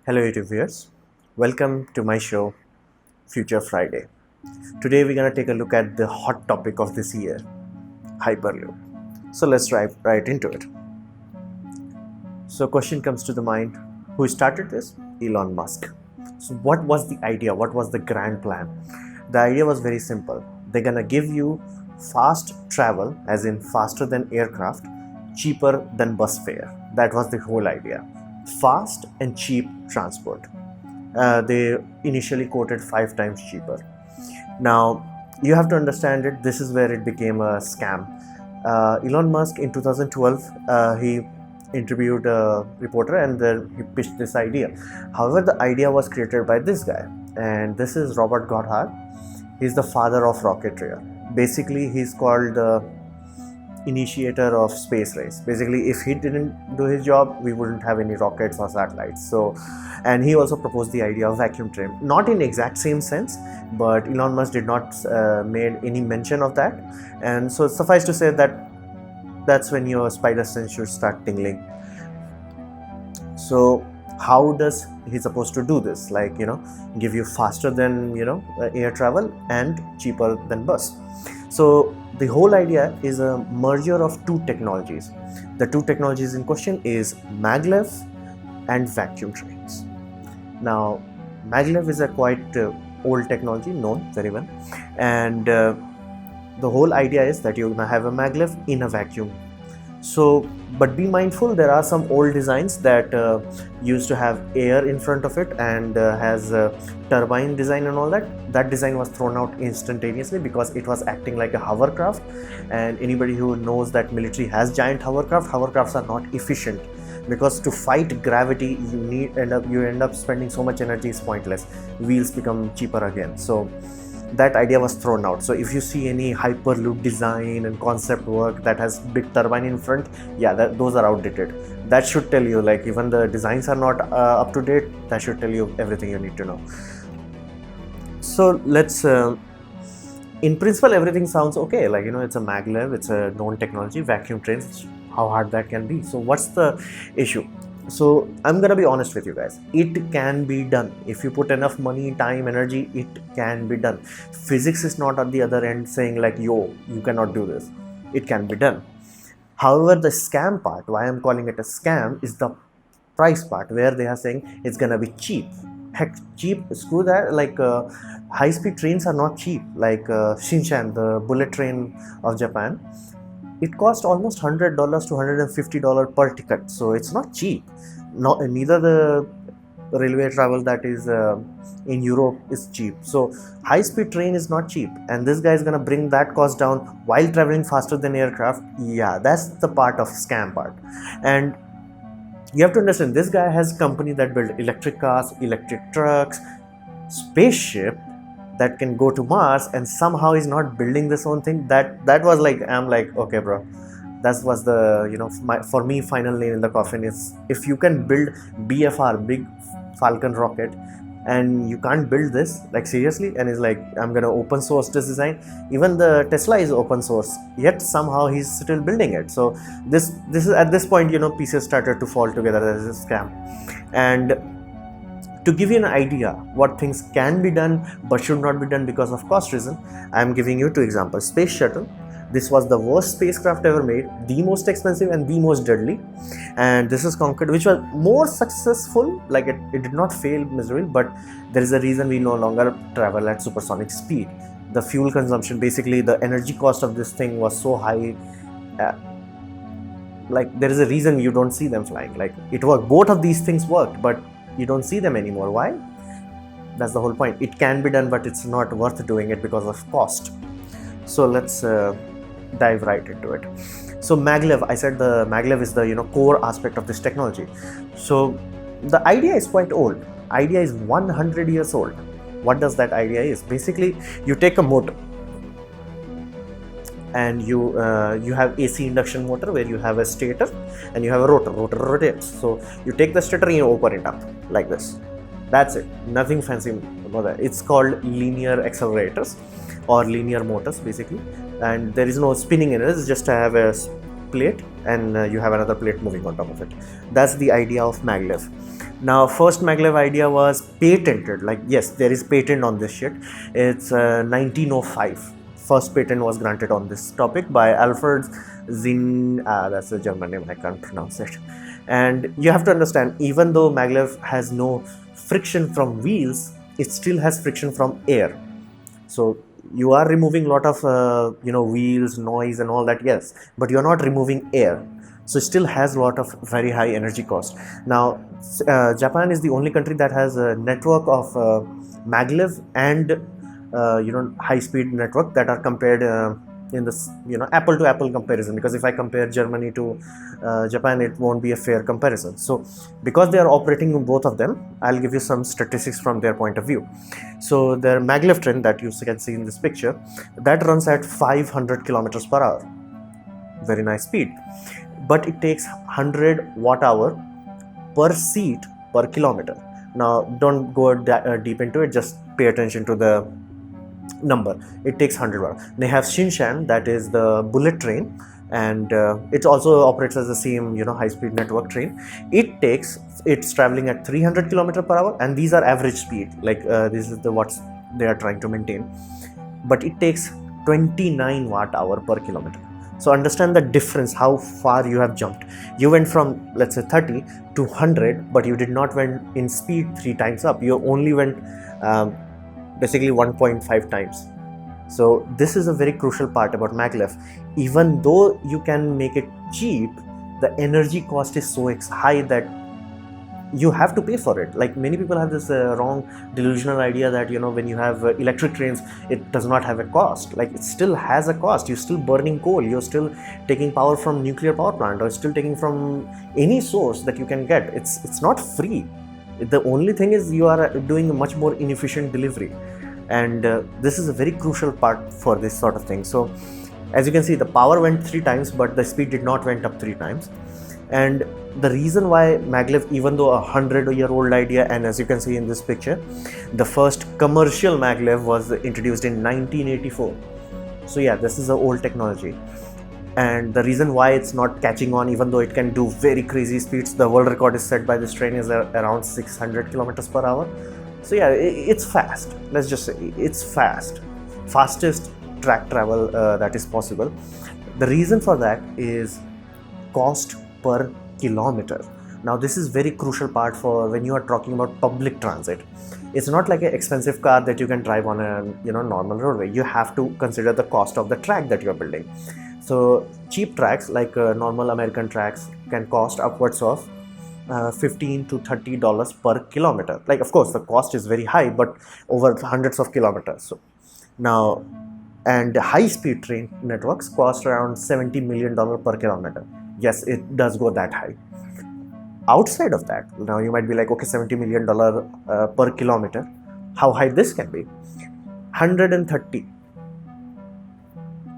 Hello YouTube viewers, welcome to my show Future Friday. Today we're gonna take a look at the hot topic of this year, Hyperloop. So let's dive right into it. So question comes to the mind, who started this? Elon Musk. So what was the idea? What was the grand plan? The idea was very simple. They're gonna give you fast travel, as in faster than aircraft, cheaper than bus fare. That was the whole idea. Fast and cheap transport. They initially quoted 5 times cheaper. Now you have to understand it. This is where it became a scam. Elon Musk in 2012 he interviewed a reporter and then he pitched this idea. However, the idea was created by this guy, and this is Robert Goddard. He's the father of rocketry. Basically, he's called the initiator of space race. Basically, if he didn't do his job, we wouldn't have any rockets or satellites. So, and he also proposed the idea of vacuum train, not in exact same sense, but Elon Musk did not made any mention of that. And so suffice to say that that's when your spider sense should start tingling. So how does he supposed to do this? Like, give you faster than air travel and cheaper than bus. So the whole idea is a merger of two technologies. The two technologies in question is Maglev and vacuum trains. Now Maglev is a quite old technology, known very well, and the whole idea is that you're gonna have a Maglev in a vacuum. So, but be mindful, there are some old designs that used to have air in front of it and has turbine design and all that. That design was thrown out instantaneously because it was acting like a hovercraft, and anybody who knows that military has giant hovercrafts are not efficient, because to fight gravity you end up spending so much energy, is pointless. Wheels become cheaper again. So that idea was thrown out. So if you see any Hyperloop design and concept work that has big turbine in front, yeah, those are outdated. That should tell you, like, even the designs are not up to date. That should tell you everything you need to know. So let's in principle everything sounds okay, like it's a Maglev, it's a known technology. Vacuum trains, how hard that can be? So what's the issue? So I'm gonna be honest with you guys, it can be done. If you put enough money, time, energy, it can be done. Physics is not at the other end saying like, yo, you cannot do this. It can be done. However, the scam part, why I'm calling it a scam, is the price part, where they are saying it's gonna be cheap. Heck, cheap, screw that. Like high-speed trains are not cheap. Like Shinshan, the bullet train of Japan, it cost almost $100 to $150 per ticket. So it's not cheap. Neither the railway travel that is in Europe is cheap. So high-speed train is not cheap, and this guy is gonna bring that cost down while traveling faster than aircraft. Yeah, that's the part of scam part. And you have to understand, this guy has a company that build electric cars, electric trucks, spaceship that can go to Mars, and somehow he's not building this own thing. That was like, I'm like, okay bro, that was the for me final nail in the coffin is, if you can build BFR, big Falcon rocket, and you can't build this, like seriously. And he's like, I'm gonna open source this design. Even the Tesla is open source, yet somehow he's still building it. So this is at this point, pieces started to fall together as a scam. And to give you an idea what things can be done but should not be done because of cost reason, I am giving you two examples. Space Shuttle, this was the worst spacecraft ever made, the most expensive and the most deadly. And this is Concorde, which was more successful. Like it did not fail miserably, but there is a reason we no longer travel at supersonic speed. The fuel consumption, basically the energy cost of this thing was so high. Like there is a reason you don't see them flying. Like it worked, both of these things worked, but you don't see them anymore. Why? That's the whole point. It can be done, but it's not worth doing it because of cost. So let's dive right into it. So Maglev, I said the Maglev is the core aspect of this technology. So the idea is quite old. Idea is 100 years old. What does that idea is? Basically, you take a motor and you have AC induction motor, where you have a stator and you have a rotor. Rotor rotates. So you take the stator and you open it up like this. That's it. Nothing fancy about that. It's called linear accelerators or linear motors basically, and there is no spinning in it. It's just to have a plate and you have another plate moving on top of it. That's the idea of maglev. Now, first maglev idea was patented. Like, yes, there is patent on this shit. It's 1905. First patent was granted on this topic by Alfred Zinn. That's a German name, I can't pronounce it. And you have to understand, even though maglev has no friction from wheels, it still has friction from air. So you are removing a lot of wheels, noise and all that, yes, but you're not removing air. So it still has a lot of very high energy cost. Now, Japan is the only country that has a network of maglev and high-speed network that are compared in this apple to apple comparison, because if I compare Germany to Japan, it won't be a fair comparison. So because they are operating in both of them, I'll give you some statistics from their point of view. So their maglev train that you can see in this picture, that runs at 500 kilometers per hour. Very nice speed, but it takes 100 watt-hour per seat per kilometer. Now, don't go deep into it, just pay attention to the number. It takes 100 watt. They have Shinshan, that is the bullet train, and it also operates as the same high-speed network train. It's traveling at 300 kilometer per hour, and these are average speed, like this is the watts they are trying to maintain, but it takes 29 watt-hour per kilometer. So understand the difference, how far you have jumped. You went from, let's say, 30 to 100, but you did not went in speed 3 times up. You only went basically 1.5 times. So this is a very crucial part about maglev. Even though you can make it cheap, the energy cost is so high that you have to pay for it. Like, many people have this wrong delusional idea that when you have electric trains, it does not have a cost. Like, it still has a cost. You're still burning coal, you're still taking power from nuclear power plant, or still taking from any source that you can get. It's not free. The only thing is you are doing a much more inefficient delivery, and this is a very crucial part for this sort of thing. So as you can see, the power went 3 times, but the speed did not went up 3 times. And the reason why maglev, even though a 100-year-old idea, and as you can see in this picture, the first commercial maglev was introduced in 1984. So yeah, this is an old technology. And the reason why it's not catching on, even though it can do very crazy speeds, the world record is set by this train is around 600 kilometers per hour. So yeah, it's fast. Let's just say it's fastest track travel that is possible. The reason for that is cost per kilometer. Now, this is very crucial part for when you are talking about public transit. It's not like an expensive car that you can drive on a normal roadway. You have to consider the cost of the track that you are building. So cheap tracks like normal American tracks can cost upwards of $15 to $30 per kilometer. Like, of course, the cost is very high, but over hundreds of kilometers. So now, and high-speed train networks cost around $70 million per kilometer. Yes, it does go that high. Outside of that, now you might be like, okay, $70 million per kilometer. How high this can be?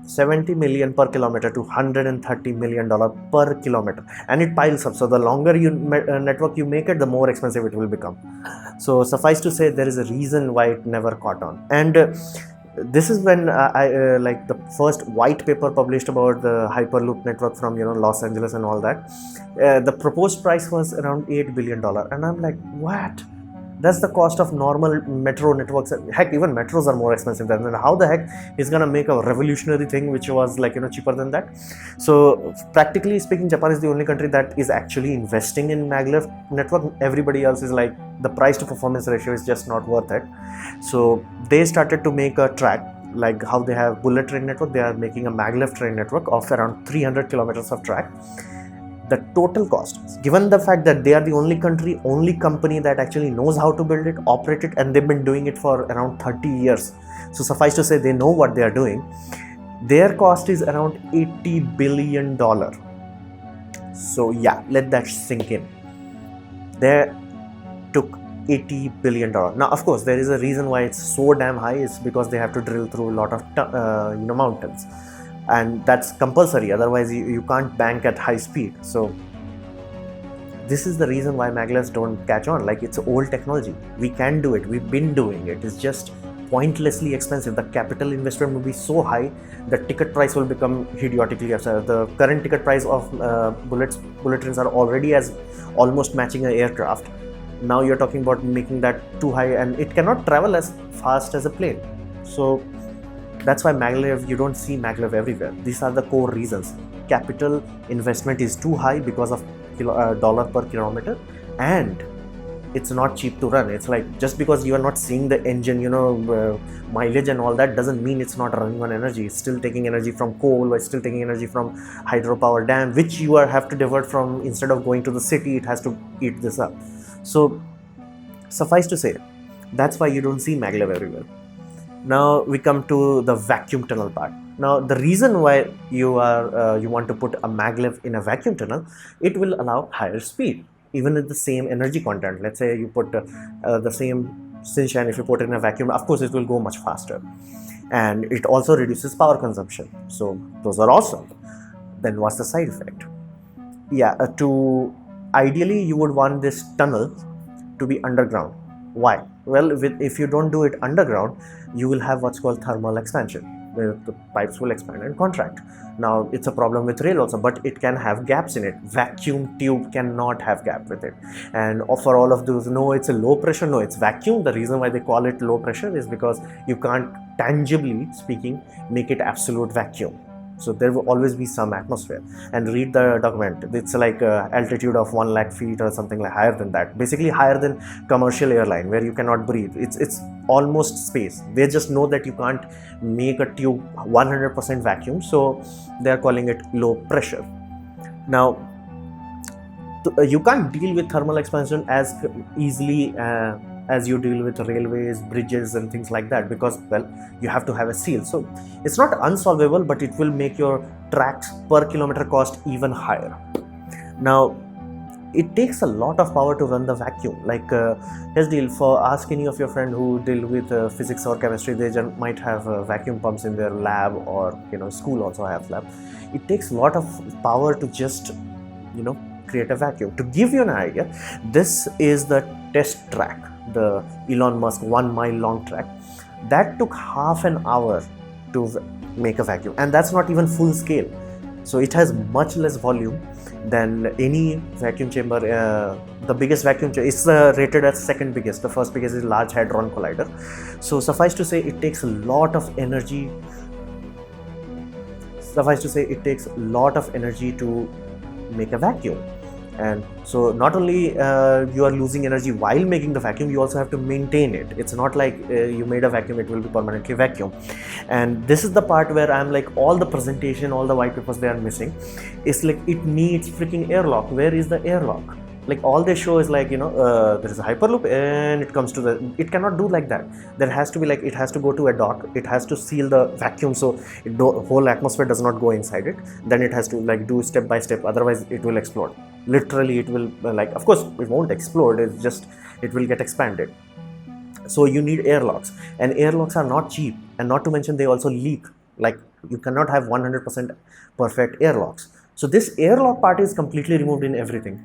70 million per kilometer to $130 million per kilometer, and it piles up. So the longer network you make it, the more expensive it will become. So suffice to say, there is a reason why it never caught on. And this is when I like the first white paper published about the Hyperloop network from Los Angeles and all that. The proposed price was around $8 billion, and I'm like, what? That's the cost of normal metro networks. Heck, even metros are more expensive than that. How the heck is gonna make a revolutionary thing which was like cheaper than that? So practically speaking, Japan is the only country that is actually investing in maglev network. Everybody else is like, the price to performance ratio is just not worth it. So they started to make a track, like how they have bullet train network. They are making a maglev train network of around 300 kilometers of track. The total cost, given the fact that they are the only company that actually knows how to build it, operate it, and they've been doing it for around 30 years. So suffice to say, they know what they are doing. Their cost is around $80 billion. So yeah, let that sink in. They took $80 billion. Now, of course, there is a reason why it's so damn high. It's because they have to drill through a lot of mountains. And that's compulsory, otherwise you can't bank at high speed. So this is the reason why maglevs don't catch on. Like, it's old technology. We can do it. We've been doing it. It's just pointlessly expensive. The capital investment will be so high, the ticket price will become idiotically absurd. The current ticket price of bullet trains are already as almost matching an aircraft. Now you're talking about making that too high, and it cannot travel as fast as a plane. So that's why Maglev, you don't see Maglev everywhere. These are the core reasons. Capital investment is too high because of dollar per kilometer, and it's not cheap to run. It's like, just because you are not seeing the engine, mileage and all that, doesn't mean it's not running on energy. It's still taking energy from coal, or it's still taking energy from hydropower dam, which you have to divert from. Instead of going to the city, it has to eat this up. So suffice to say, that's why you don't see Maglev everywhere. Now we come to the vacuum tunnel part. Now the reason why you want to put a Maglev in a vacuum tunnel, it will allow higher speed, even with the same energy content. Let's say you put the same sunshine, if you put it in a vacuum, of course it will go much faster, and it also reduces power consumption. So those are awesome. Then what's the side effect? Yeah, ideally you would want this tunnel to be underground. Why? Well, if you don't do it underground, you will have what's called thermal expansion, where the pipes will expand and contract. Now it's a problem with rail also, but it can have gaps in it. Vacuum tube cannot have gap with it. And for all of those, no, it's a low pressure, no, it's vacuum. The reason why they call it low pressure is because you can't, tangibly speaking, make it absolute vacuum. So there will always be some atmosphere. And read the document. It's like altitude of 1 lakh feet or something like higher than that. Basically higher than commercial airline, where you cannot breathe. It's almost space. They just know that you can't make a tube 100% vacuum, so they're calling it low pressure. Now you can't deal with thermal expansion as easily as you deal with railways, bridges and things like that, because, well, you have to have a seal. So it's not unsolvable, but it will make your tracks per kilometer cost even higher. Now it takes a lot of power to run the vacuum. Like here's the deal, for ask any of your friend who deal with physics or chemistry, they might have vacuum pumps in their lab, or school also have lab. It takes a lot of power to just create a vacuum. To give you an idea, this is the test track, the Elon Musk 1 mile long track. That took half an hour to make a vacuum, and that's not even full scale. So it has much less volume than any vacuum chamber. The biggest vacuum chamber is rated as second biggest. The first biggest is Large Hadron Collider. So suffice to say, it takes a lot of energy. To make a vacuum. And so not only you are losing energy while making the vacuum, you also have to maintain it. It's not like you made a vacuum, it will be permanently vacuum. And this is the part where I'm like, all the presentation, all the white papers, they are missing. It's like, it needs freaking airlock. Where is the airlock? Like, all they show is like, there is a hyperloop and it comes to it cannot do like that. There has to be like, it has to go to a dock, it has to seal the vacuum so the whole atmosphere does not go inside it. Then it has to like do step by step, otherwise it will explode. Literally it will of course it won't explode, it's just, it will get expanded. So you need airlocks, and airlocks are not cheap, and not to mention they also leak. Like, you cannot have 100% perfect airlocks. So this airlock part is completely removed in everything.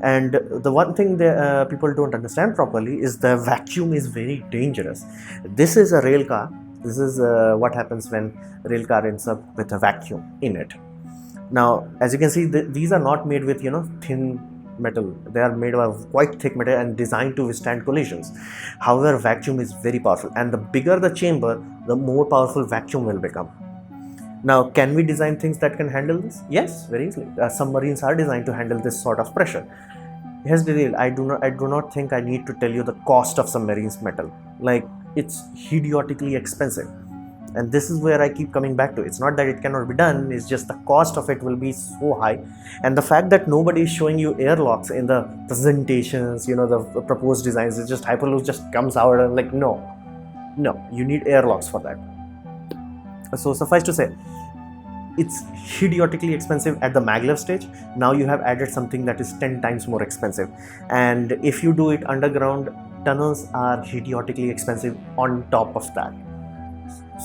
And the one thing that people don't understand properly is the vacuum is very dangerous. This is a rail car. This is what happens when rail car ends up with a vacuum in it. Now, as you can see, these are not made with thin metal. They are made of quite thick metal and designed to withstand collisions. However, vacuum is very powerful, and the bigger the chamber, the more powerful vacuum will become. Now, can we design things that can handle this? Yes, very easily. Submarines are designed to handle this sort of pressure. Here's the deal. I do not think I need to tell you the cost of submarines metal. Like, it's idiotically expensive. And this is where I keep coming back to. It's not that it cannot be done, it's just the cost of it will be so high. And the fact that nobody is showing you airlocks in the presentations, the proposed designs, it's just Hyperloop just comes out and like, no, you need airlocks for that. So suffice to say, it's idiotically expensive at the Maglev stage. Now you have added something that is 10 times more expensive. And if you do it underground, tunnels are idiotically expensive on top of that.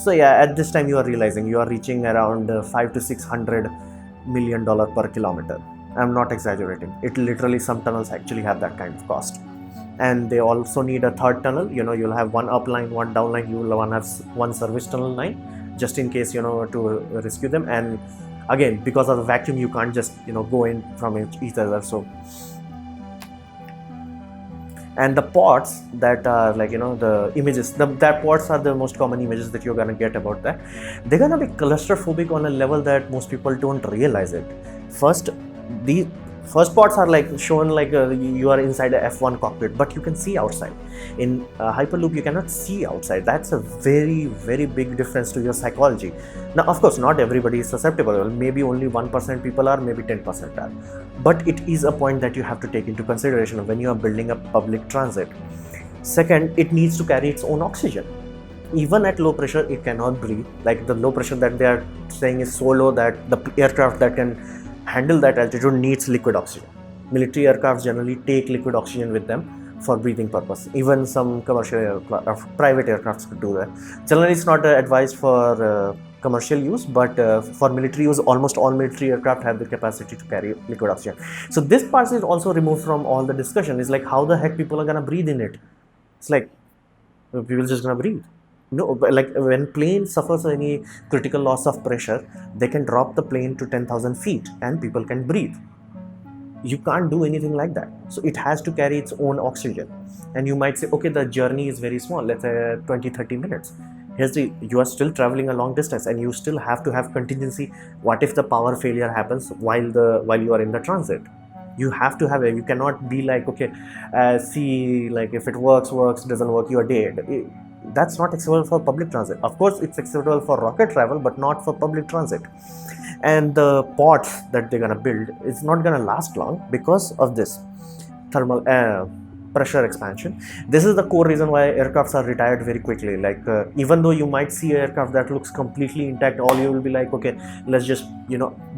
So yeah, at this time you are realizing you are reaching around $500 to $600 million per kilometer. I'm not exaggerating. It literally, some tunnels actually have that kind of cost. and they also need a third tunnel. You'll have one up line, one down line, you will have one service tunnel line, just in case, to rescue them. And again, because of the vacuum, you can't just go in from each other. So, and the pods that are like, the images, that pods are the most common images that you're gonna get about that. They're gonna be claustrophobic on a level that most people don't realize it. The first pods are like shown like you are inside a F1 cockpit, but you can see outside. In Hyperloop, you cannot see outside. That's a very, very big difference to your psychology. Now, of course, not everybody is susceptible. Maybe only 1% people are, maybe 10% are. But it is a point that you have to take into consideration when you are building a public transit. Second, it needs to carry its own oxygen. Even at low pressure, it cannot breathe. Like the low pressure that they are saying is so low that the aircraft that can handle that altitude needs liquid oxygen. Military aircrafts generally take liquid oxygen with them for breathing purpose. Even some commercial private aircrafts could do that. Generally, it's not advised for commercial use, but for military use, almost all military aircraft have the capacity to carry liquid oxygen. So this part is also removed from all the discussion. It's like, how the heck people are gonna breathe in it? It's like, people just gonna breathe. No, but like when plane suffers any critical loss of pressure, they can drop the plane to 10,000 feet and people can breathe. You can't do anything like that. So it has to carry its own oxygen. And you might say, okay, the journey is very small, let's say 20-30 minutes. You are still traveling a long distance, and you still have to have contingency. What if the power failure happens while you are in the transit? You have to have it. You cannot be like, okay, see, like if it works, doesn't work, you are dead. That's not acceptable for public transit. Of course, it's acceptable for rocket travel, but not for public transit. And the pods that they're gonna build is not gonna last long because of this thermal pressure expansion. This is the core reason why aircrafts are retired very quickly. Like even though you might see an aircraft that looks completely intact, all you will be like, okay, let's just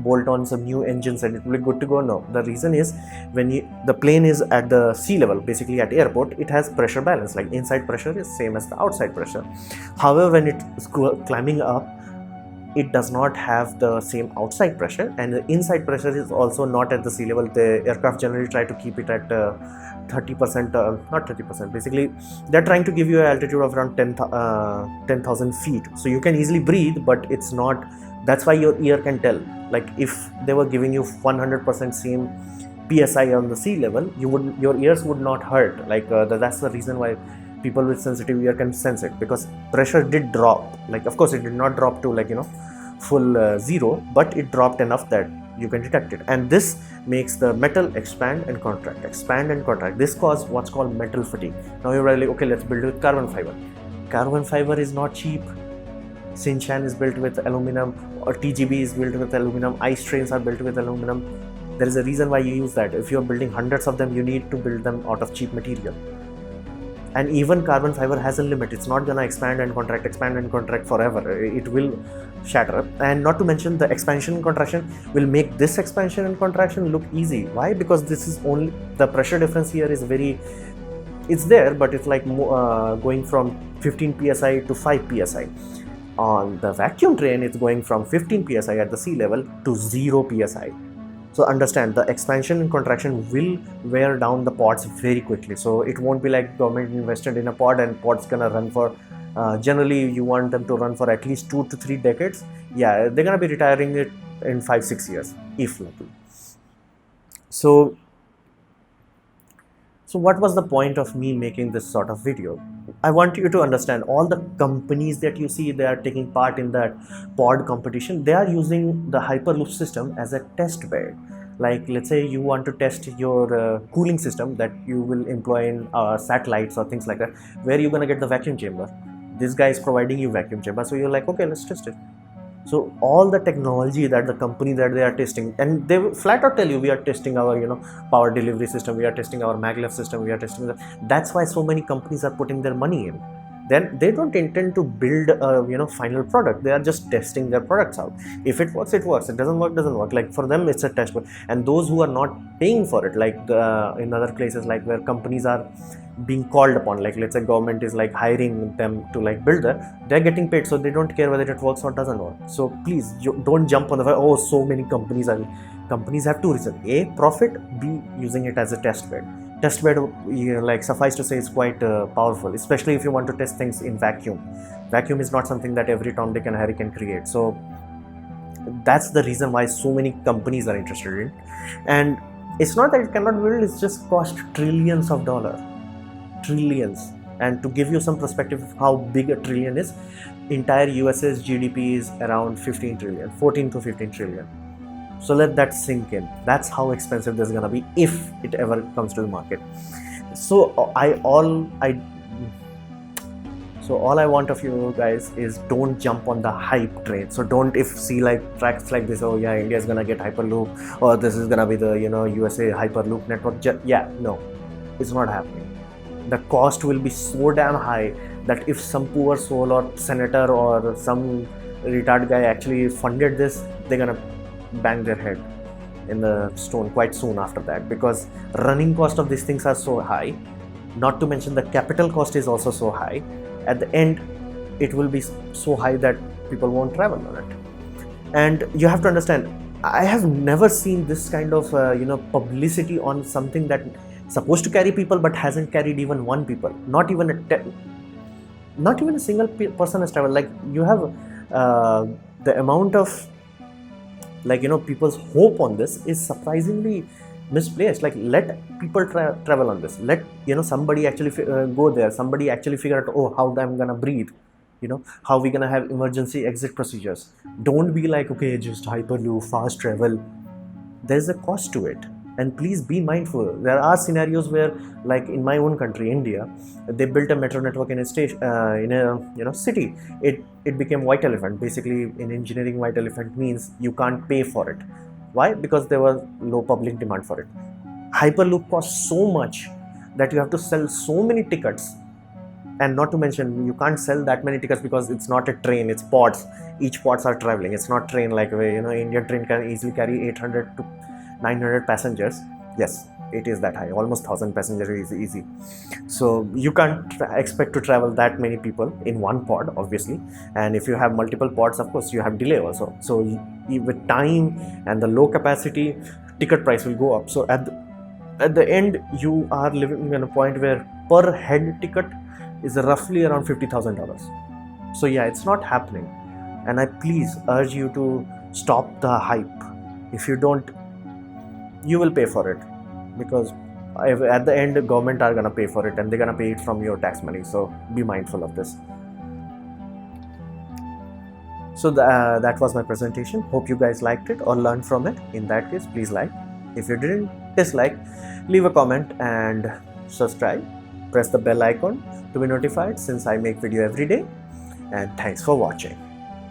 bolt on some new engines and it will be good to go. No, the reason is when the plane is at the sea level, basically at airport, it has pressure balance. Like inside pressure is same as the outside pressure. However, when it's climbing up, it does not have the same outside pressure, and the inside pressure is also not at the sea level. The aircraft generally try to keep it at 30%, not 30%, basically they're trying to give you an altitude of around 10,000 feet. So you can easily breathe, but it's not, that's why your ear can tell. Like if they were giving you 100% same PSI on the sea level, your ears would not hurt. Like that's the reason why people with sensitive ear can sense it, because pressure did drop. Like of course it did not drop to like full zero, but it dropped enough that you can detect it. And this makes the metal expand and contract. This causes what's called metal fatigue. Now you're really, okay, let's build with carbon fiber. Carbon fiber is not cheap. Sinchan is built with aluminum, or TGB is built with aluminum, ice trains are built with aluminum. There is a reason why you use that. If you're building hundreds of them, you need to build them out of cheap material. And even carbon fiber has a limit. It's not gonna expand and contract forever. It will shatter. And not to mention, the expansion and contraction will make this expansion and contraction look easy. Why? Because this is only, the pressure difference here is very, it's there, but it's like going from 15 psi to 5 psi. On the vacuum train, it's going from 15 psi at the sea level to 0 psi. So understand, the expansion and contraction will wear down the pods very quickly. So it won't be like government invested in a pod and pod's gonna run for, generally you want them to run for at least 2 to 3 decades. Yeah, they're gonna be retiring it in 5-6 years, if lucky. So what was the point of me making this sort of video? I want you to understand all the companies that you see, they are taking part in that pod competition. They are using the Hyperloop system as a test bed. Like let's say you want to test your cooling system that you will employ in satellites or things like that, where you're gonna get the vacuum chamber. This guy is providing you vacuum chamber, so you're like, okay, let's test it. So all the technology that the company that they are testing, and they flat out tell you, we are testing our power delivery system, we are testing our Maglev system, we are testing that. That's why so many companies are putting their money in. Then they don't intend to build a final product. They are just testing their products out. If it works, it works. It doesn't work. Like for them, it's a test bed. And those who are not paying for it, like in other places, like where companies are being called upon, like let's say government is like hiring them to like build that, they're getting paid, so they don't care whether it works or doesn't work. So please don't jump on the oh, so many companies have two reasons: A, profit; B, using it as a test bed. test bed, like suffice to say, is quite powerful, especially if you want to test things in vacuum. Vacuum is not something that every Tom, Dick and Harry can create. So that's the reason why so many companies are interested in it. And it's not that it cannot build, it's just cost trillions of dollars. Trillions. And to give you some perspective of how big a trillion is, entire US's GDP is around 15 trillion, 14 to 15 trillion. So let that sink in. That's how expensive this is gonna be if it ever comes to the market. So all I want of you guys is don't jump on the hype train. So don't, if see like tracks like this, oh yeah, India is gonna get Hyperloop, or this is gonna be the USA Hyperloop network. Yeah, no, it's not happening. The cost will be so damn high that if some poor soul or senator or some retard guy actually funded this, they're gonna bang their head in the stone quite soon after that, because running cost of these things are so high, not to mention the capital cost is also so high. At the end, it will be so high that people won't travel on it. And you have to understand, I have never seen this kind of publicity on something that supposed to carry people but hasn't carried even one people. Not even a single person has traveled. Like, you have the amount of people's hope on this is surprisingly misplaced. Like, let people travel on this. Let somebody actually go there. Somebody actually figure out, oh, how I'm gonna breathe. How we gonna have emergency exit procedures. Don't be like, okay, just Hyperloop, fast travel. There's a cost to it, and please be mindful. There are scenarios where, like in my own country, India, they built a metro network in a station, in a city. It became white elephant. Basically, in engineering, white elephant means you can't pay for it. Why? Because there was low public demand for it. Hyperloop costs so much that you have to sell so many tickets, and not to mention you can't sell that many tickets because it's not a train, it's pods. Each pods are traveling. It's not train like Indian train can easily carry 800 to 900 passengers. Yes, it is that high, almost 1000 passengers is easy. So you can't expect to travel that many people in one pod, obviously. And if you have multiple pods, of course you have delay also. So with time and the low capacity, ticket price will go up. So at the end, you are living in a point where per head ticket is roughly around $50,000. So yeah, it's not happening. And I please urge you to stop the hype. If you don't, you will pay for it, because at the end, the government are gonna pay for it, and they're gonna pay it from your tax money. So be mindful of this. So that was my presentation. Hope you guys liked it or learned from it. In that case, please like. If you didn't, dislike, leave a comment and subscribe. Press the bell icon to be notified since I make video every day. And thanks for watching.